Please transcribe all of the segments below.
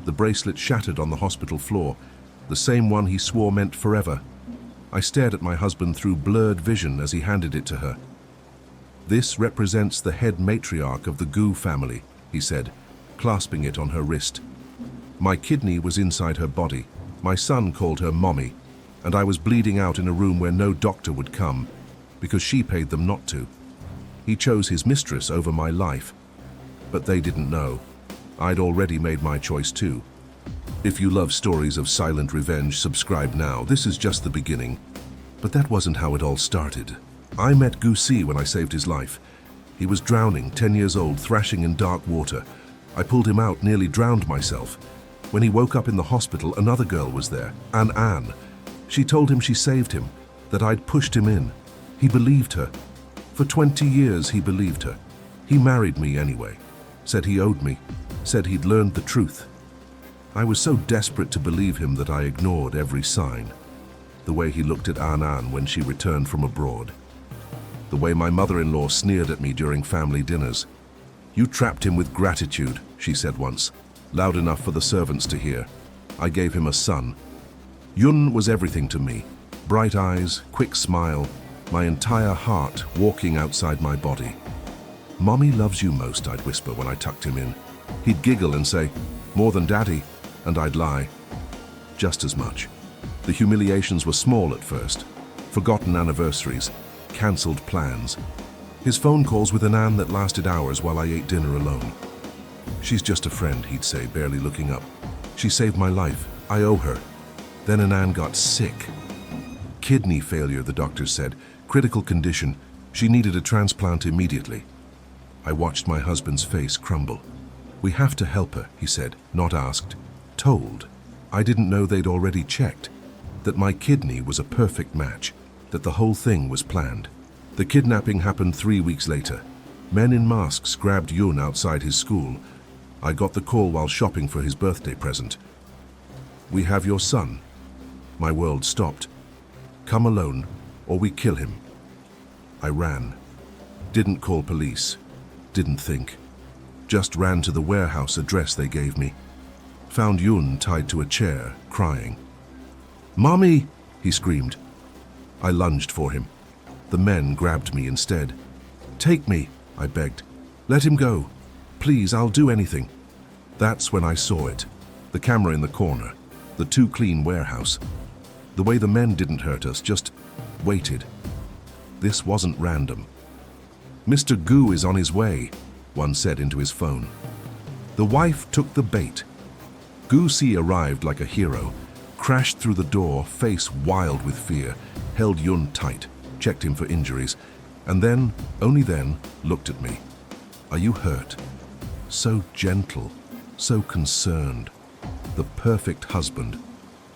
the bracelet shattered on the hospital floor, the same one he swore meant forever. I stared at my husband through blurred vision as he handed it to her. "This represents the head matriarch of the Gu family," he said, clasping it on her wrist. My kidney was inside her body. My son called her Mommy, and I was bleeding out in a room where no doctor would come, because she paid them not to. He chose his mistress over my life, but they didn't know. I'd already made my choice too. If you love stories of silent revenge, subscribe now. This is just the beginning. But that wasn't how it all started. I met Gu Si when I saved his life. He was drowning, 10 years old, thrashing in dark water. I pulled him out, nearly drowned myself. When he woke up in the hospital, another girl was there, Anne. She told him she saved him, that I'd pushed him in. He believed her. For 20 years he believed her. He married me anyway. Said he owed me. Said he'd learned the truth. I was so desperate to believe him that I ignored every sign. The way he looked at Anne when she returned from abroad. The way my mother-in-law sneered at me during family dinners. "You trapped him with gratitude," she said once, loud enough for the servants to hear. I gave him a son. Yun was everything to me. Bright eyes, quick smile, my entire heart walking outside my body. "Mommy loves you most," I'd whisper when I tucked him in. He'd giggle and say, "More than Daddy," and I'd lie. Just as much. The humiliations were small at first. Forgotten anniversaries, cancelled plans. His phone calls with an Anne that lasted hours while I ate dinner alone. "She's just a friend," he'd say, barely looking up. "She saved my life. I owe her." Then Anne got sick. Kidney failure, the doctors said. Critical condition. She needed a transplant immediately. I watched my husband's face crumble. "We have to help her," he said, not asked, told. I didn't know they'd already checked. That my kidney was a perfect match. That the whole thing was planned. The kidnapping happened 3 weeks later. Men in masks grabbed Yun outside his school. I got the call while shopping for his birthday present. "We have your son." My world stopped. "Come alone, or we kill him." I ran. Didn't call police. Didn't think. Just ran to the warehouse address they gave me. Found Yun tied to a chair, crying. "Mommy!" he screamed. I lunged for him. The men grabbed me instead. "Take me," I begged. "Let him go. Please, I'll do anything." That's when I saw it. The camera in the corner. The too clean warehouse. The way the men didn't hurt us, just waited. This wasn't random. "Mr. Gu is on his way," one said into his phone. The wife took the bait. Gu Si arrived like a hero, crashed through the door, face wild with fear, held Yun tight, checked him for injuries, and then, only then, looked at me. "Are you hurt?" So gentle, so concerned. The perfect husband.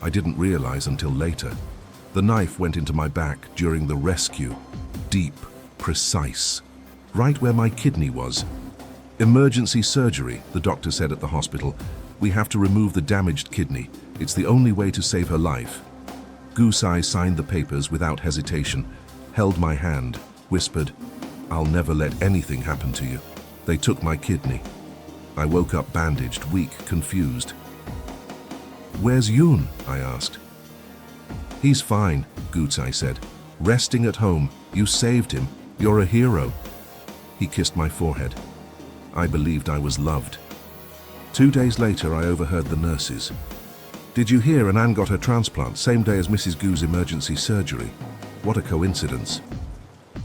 I didn't realize until later. The knife went into my back during the rescue. Deep, precise. Right where my kidney was. "Emergency surgery," the doctor said at the hospital. "We have to remove the damaged kidney. It's the only way to save her life." Gu Si signed the papers without hesitation, held my hand, whispered, "I'll never let anything happen to you." They took my kidney. I woke up bandaged, weak, confused. "Where's Yun?" I asked. "He's fine," Gu Si said. "Resting at home. You saved him. You're a hero." He kissed my forehead. I believed I was loved. 2 days later, I overheard the nurses. "Did you hear Anne got her transplant same day as Mrs. Gu's emergency surgery? What a coincidence."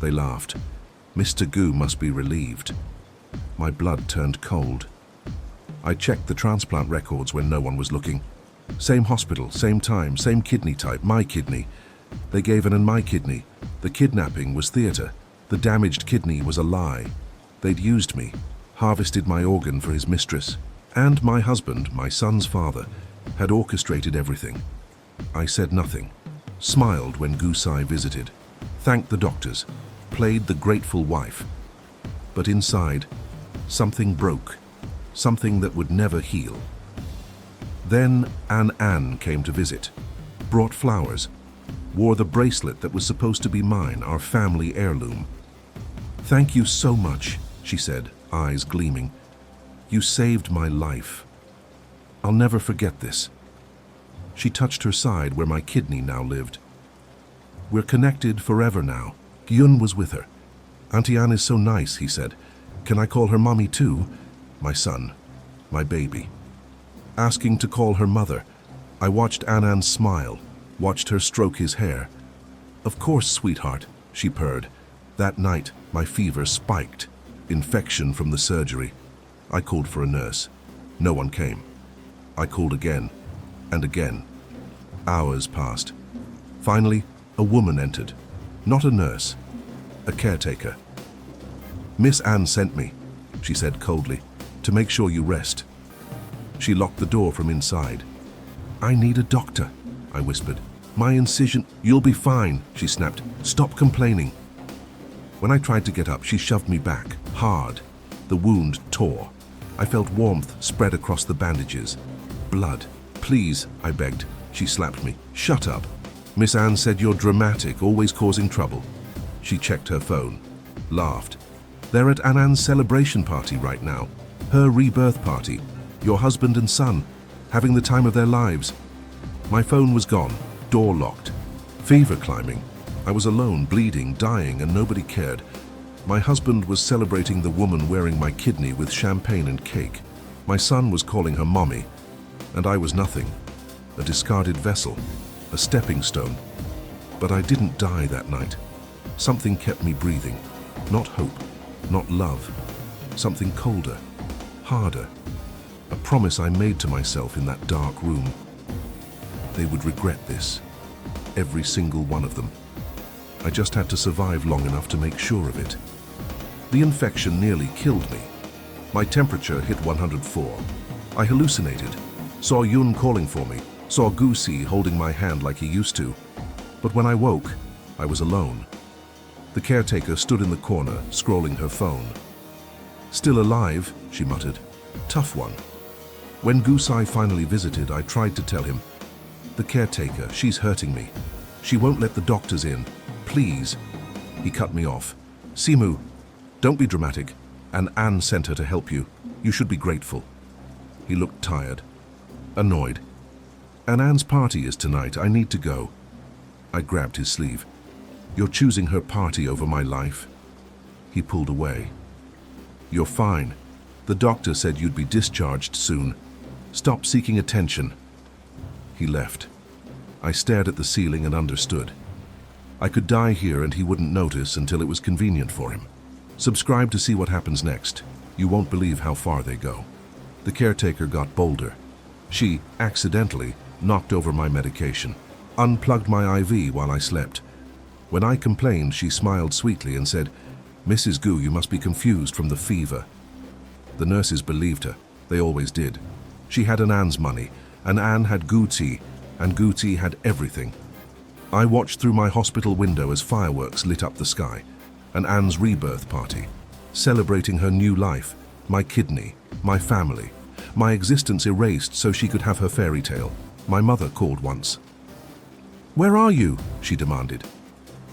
They laughed. Mr. Gu must be relieved. My blood turned cold. I checked the transplant records when no one was looking. Same hospital, same time, same kidney type, my kidney. They gave Anne my kidney. The kidnapping was theater. The damaged kidney was a lie. They'd used me, harvested my organ for his mistress. And my husband, my son's father, had orchestrated everything. I said nothing, smiled when Gu Si visited, thanked the doctors, played the grateful wife. But inside, something broke, something that would never heal. Then Anne came to visit, brought flowers, wore the bracelet that was supposed to be mine, our family heirloom. "Thank you so much," she said, eyes gleaming. "You saved my life." I'll never forget this. She touched her side where my kidney now lived. We're connected forever now. Yun was with her. Auntie Anne is so nice, he said. Can I call her mommy too? My son, my baby. Asking to call her mother, I watched Annan smile, watched her stroke his hair. Of course, sweetheart, she purred. That night, my fever spiked. Infection from the surgery. I called for a nurse. No one came. I called again and again. Hours passed. Finally, a woman entered. Not a nurse, a caretaker. Miss Anne sent me, she said coldly, to make sure you rest. She locked the door from inside. I need a doctor, I whispered. My incision, you'll be fine, she snapped. Stop complaining. When I tried to get up, she shoved me back, hard. The wound tore. I felt warmth spread across the bandages. Blood. Please, I begged. She slapped me. Shut up. Miss Anne said you're dramatic, always causing trouble. She checked her phone, laughed. They're at Anan's celebration party right now. Her rebirth party. Your husband and son, having the time of their lives. My phone was gone, door locked. Fever climbing. I was alone, bleeding, dying, and nobody cared. My husband was celebrating the woman wearing my kidney with champagne and cake. My son was calling her mommy, and I was nothing. A discarded vessel, a stepping stone. But I didn't die that night. Something kept me breathing. Not hope, not love. Something colder, harder. A promise I made to myself in that dark room. They would regret this. Every single one of them. I just had to survive long enough to make sure of it. The infection nearly killed me. My temperature hit 104. I hallucinated. Saw Yun calling for me. Saw Gusi holding my hand like he used to. But when I woke, I was alone. The caretaker stood in the corner, scrolling her phone. Still alive, she muttered. Tough one. When Gusai finally visited, I tried to tell him. The caretaker, she's hurting me. She won't let the doctors in. Please. He cut me off. Simu, don't be dramatic. And Anne sent her to help you. You should be grateful. He looked tired, annoyed. And Anne's party is tonight. I need to go. I grabbed his sleeve. You're choosing her party over my life. He pulled away. You're fine. The doctor said you'd be discharged soon. Stop seeking attention. He left. I stared at the ceiling and understood. I could die here and he wouldn't notice until it was convenient for him. Subscribe to see what happens next. You won't believe how far they go. The caretaker got bolder. She, accidentally, knocked over my medication, unplugged my IV while I slept. When I complained, she smiled sweetly and said, Mrs. Gu, you must be confused from the fever. The nurses believed her. They always did. She had Anne's money, and Anne had Guti, and Guti had everything. I watched through my hospital window as fireworks lit up the sky, and Anne's rebirth party, celebrating her new life, my kidney, my family, my existence erased so she could have her fairy tale. My mother called once. Where are you? She demanded.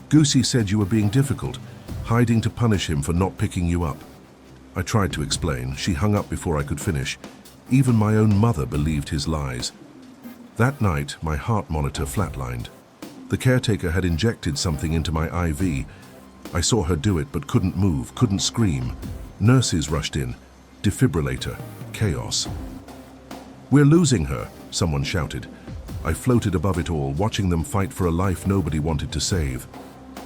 Gusi said you were being difficult, hiding to punish him for not picking you up. I tried to explain. She hung up before I could finish. Even my own mother believed his lies. That night, my heart monitor flatlined. The caretaker had injected something into my IV. I saw her do it but couldn't move, couldn't scream. Nurses rushed in. Defibrillator. Chaos. We're losing her, someone shouted. I floated above it all, watching them fight for a life nobody wanted to save.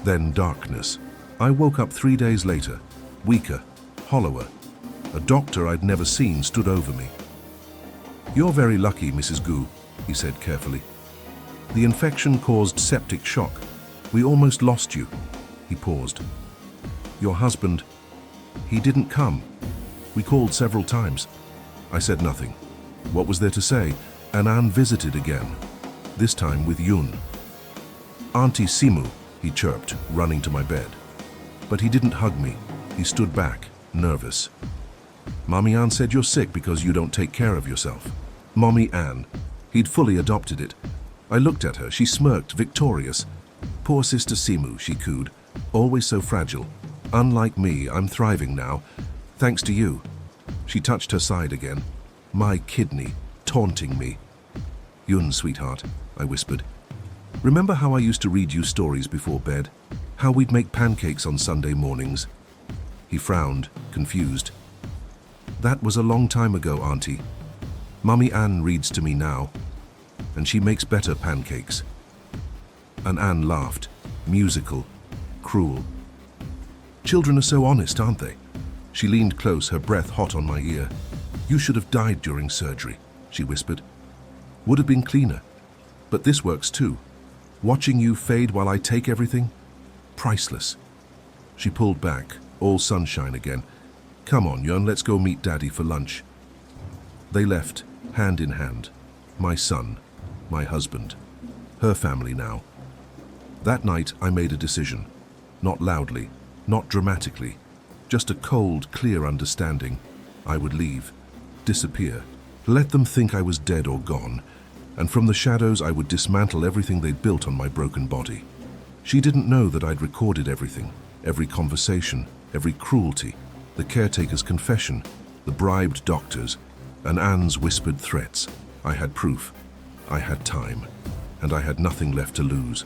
Then darkness. I woke up 3 days later, weaker, hollower. A doctor I'd never seen stood over me. You're very lucky, Mrs. Gu, he said carefully. The infection caused septic shock. We almost lost you. He paused. Your husband, he didn't come. We called several times. I said nothing. What was there to say? Anne visited again, this time with Yun. Auntie Simu, he chirped, running to my bed. But he didn't hug me. He stood back, nervous. Mommy Anne said you're sick because you don't take care of yourself. Mommy Anne. He'd fully adopted it. I looked at her. She smirked, victorious. Poor Sister Simu, she cooed. Always so fragile. Unlike me, I'm thriving now. Thanks to you. She touched her side again. My kidney. taunting me. "Yun, sweetheart," I whispered. "Remember how I used to read you stories before bed? How we'd make pancakes on Sunday mornings?" He frowned, confused. "That was a long time ago, Auntie. Mummy Ann reads to me now, and she makes better pancakes." And Ann laughed, musical, cruel. "Children are so honest, aren't they?" She leaned close, her breath hot on my ear. "You should have died during surgery," she whispered. "Would have been cleaner. But this works too. Watching you fade while I take everything? Priceless." She pulled back, all sunshine again. "Come on, Yun, let's go meet Daddy for lunch." They left, hand in hand. My son, my husband, her family now. That night I made a decision. Not loudly, not dramatically. Just a cold, clear understanding. I would leave, disappear, let them think I was dead or gone, and from the shadows I would dismantle everything they'd built on my broken body. She didn't know that I'd recorded everything, every conversation, every cruelty, the caretaker's confession, the bribed doctors, and Anne's whispered threats. I had proof, I had time, and I had nothing left to lose.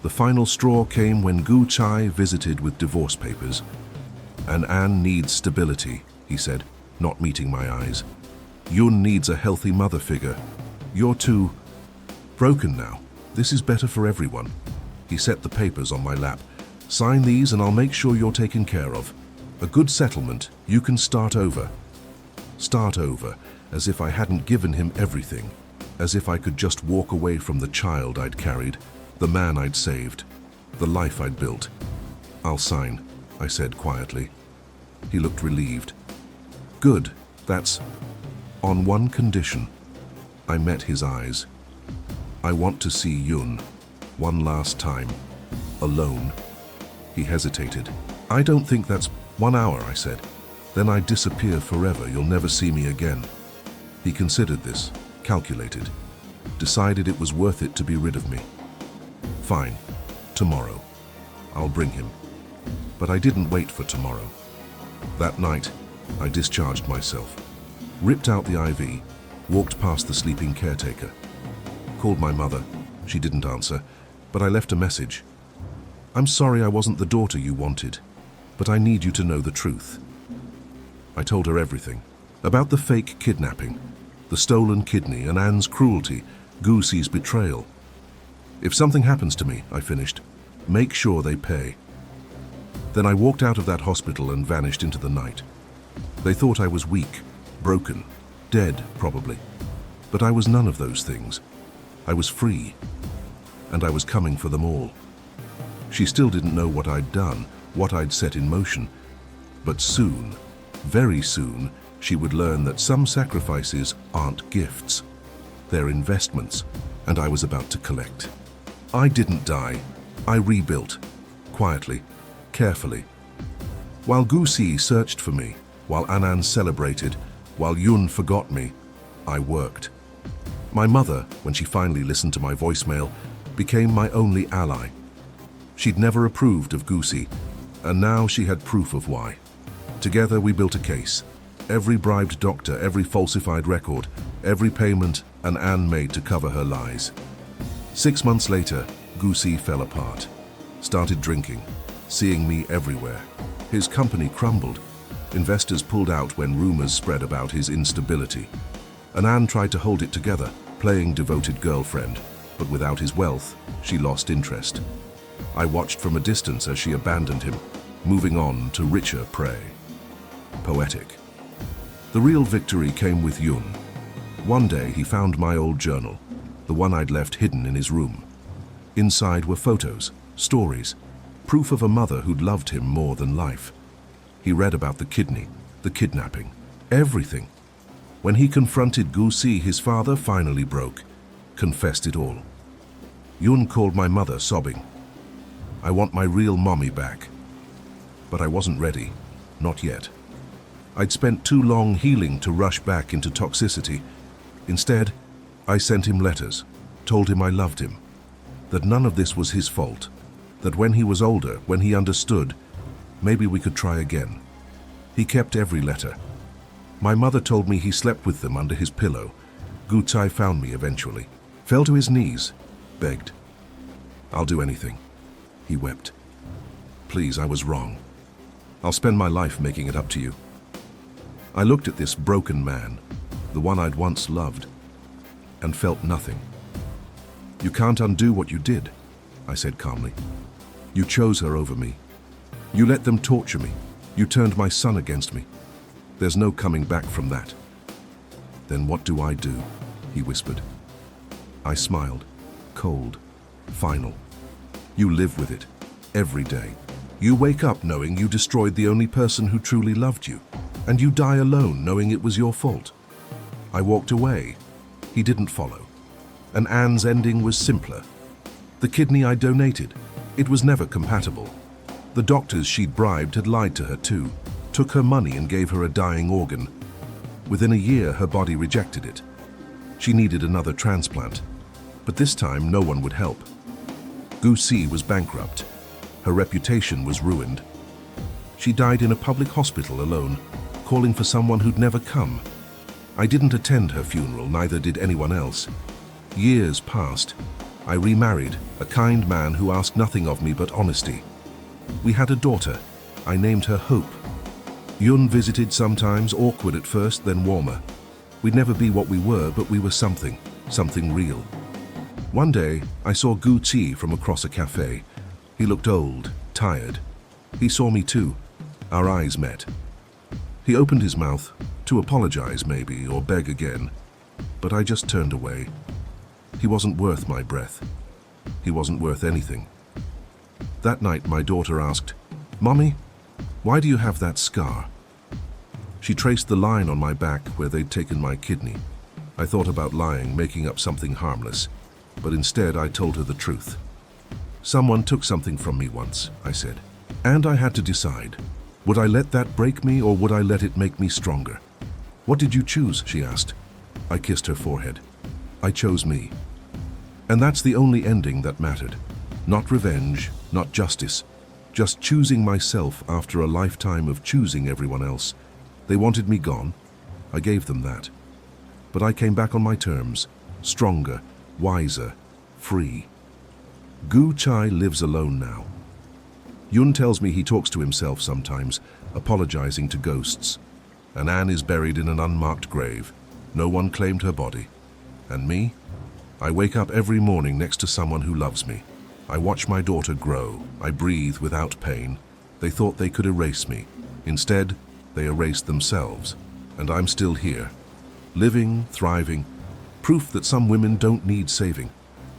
The final straw came when Gu Chai visited with divorce papers. "And Anne needs stability," he said, not meeting my eyes. "Yun needs a healthy mother figure. You're too broken now. This is better for everyone." He set the papers on my lap. "Sign these and I'll make sure you're taken care of. A good settlement, you can start over." Start over, as if I hadn't given him everything, as if I could just walk away from the child I'd carried, the man I'd saved, the life I'd built. "I'll sign," I said quietly. He looked relieved. "Good, that's on one condition." I met his eyes. "I want to see Yun one last time, alone." He hesitated. "I don't think that's 1 hour," I said. "Then I disappear forever. You'll never see me again." He considered this, calculated, decided it was worth it to be rid of me. "Fine, tomorrow. I'll bring him." But I didn't wait for tomorrow. That night, I discharged myself, ripped out the IV, walked past the sleeping caretaker, called my mother. She didn't answer, but I left a message. "I'm sorry I wasn't the daughter you wanted, but I need you to know the truth." I told her everything, about the fake kidnapping, the stolen kidney and Anne's cruelty, Goosey's betrayal. "If something happens to me," I finished, "make sure they pay." Then I walked out of that hospital and vanished into the night. They thought I was weak, broken, dead, probably. But I was none of those things. I was free, and I was coming for them all. She still didn't know what I'd done, what I'd set in motion. But soon, very soon, she would learn that some sacrifices aren't gifts. They're investments, and I was about to collect. I didn't die. I rebuilt, quietly, carefully. While Goosey searched for me, while Annan celebrated, while Yun forgot me, I worked. My mother, when she finally listened to my voicemail, became my only ally. She'd never approved of Goosey, and now she had proof of why. Together we built a case. Every bribed doctor, every falsified record, every payment Anne made to cover her lies. 6 months later, Goosey fell apart. Started drinking, seeing me everywhere. His company crumbled. Investors pulled out when rumors spread about his instability. Anne tried to hold it together, playing devoted girlfriend, but without his wealth, she lost interest. I watched from a distance as she abandoned him, moving on to richer prey. Poetic. The real victory came with Yun. One day he found my old journal, the one I'd left hidden in his room. Inside were photos, stories, proof of a mother who'd loved him more than life. He read about the kidney, the kidnapping, everything. When he confronted Goosey, his father finally broke, confessed it all. Yun called my mother, sobbing. I want my real mommy back. But I wasn't ready, not yet. I'd spent too long healing to rush back into toxicity. Instead, I sent him letters, told him I loved him, that none of this was his fault, that when he was older, when he understood, maybe we could try again. He kept every letter. My mother told me he slept with them under his pillow, Gutai found me eventually, fell to his knees, begged. "I'll do anything." He wept. "Please, I was wrong. I'll spend my life making it up to you." I looked at this broken man, the one I'd once loved, and felt nothing. "You can't undo what you did," I said calmly. "You chose her over me. You let them torture me. You turned my son against me. There's no coming back from that." "Then what do I do?" he whispered. I smiled, cold, final. "You live with it, every day. You wake up knowing you destroyed the only person who truly loved you, and you die alone knowing it was your fault." I walked away. He didn't follow. And Anne's ending was simpler. The kidney I donated, it was never compatible. The doctors she'd bribed had lied to her too, took her money and gave her a dying organ. Within a year, her body rejected it. She needed another transplant, but this time no one would help. Gu Si was bankrupt. Her reputation was ruined. She died in a public hospital alone, calling for someone who'd never come. I didn't attend her funeral, neither did anyone else. Years passed. I remarried, a kind man who asked nothing of me but honesty. We had a daughter. I named her Hope. Yun visited sometimes, awkward at first, then warmer. We'd never be what we were, but we were something real. One day, I saw Gu Ti from across a cafe. He looked old, tired. He saw me too. Our eyes met. He opened his mouth, to apologize maybe, or beg again, but I just turned away. He wasn't worth my breath. He wasn't worth anything. That night, my daughter asked, "Mommy, why do you have that scar?" She traced the line on my back where they'd taken my kidney. I thought about lying, making up something harmless, but instead I told her the truth. "Someone took something from me once," I said, "and I had to decide. Would I let that break me, or would I let it make me stronger?" "What did you choose?" she asked. I kissed her forehead. "I chose me." And that's the only ending that mattered. Not revenge, not justice, just choosing myself after a lifetime of choosing everyone else. They wanted me gone. I gave them that. But I came back on my terms, stronger, wiser, free. Gu Chai lives alone now. Yun tells me he talks to himself sometimes, apologizing to ghosts. And Anne is buried in an unmarked grave. No one claimed her body. And me? I wake up every morning next to someone who loves me. I watch my daughter grow. I breathe without pain. They thought they could erase me. Instead, they erased themselves. And I'm still here, living, thriving, proof that some women don't need saving.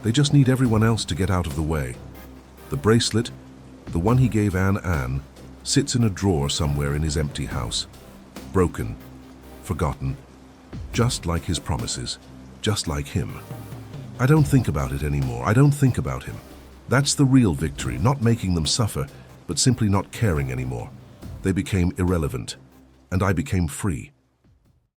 They just need everyone else to get out of the way. The bracelet, the one he gave Anne, sits in a drawer somewhere in his empty house. Broken, forgotten, just like his promises, just like him. I don't think about it anymore. I don't think about him. That's the real victory, not making them suffer, but simply not caring anymore. They became irrelevant, and I became free.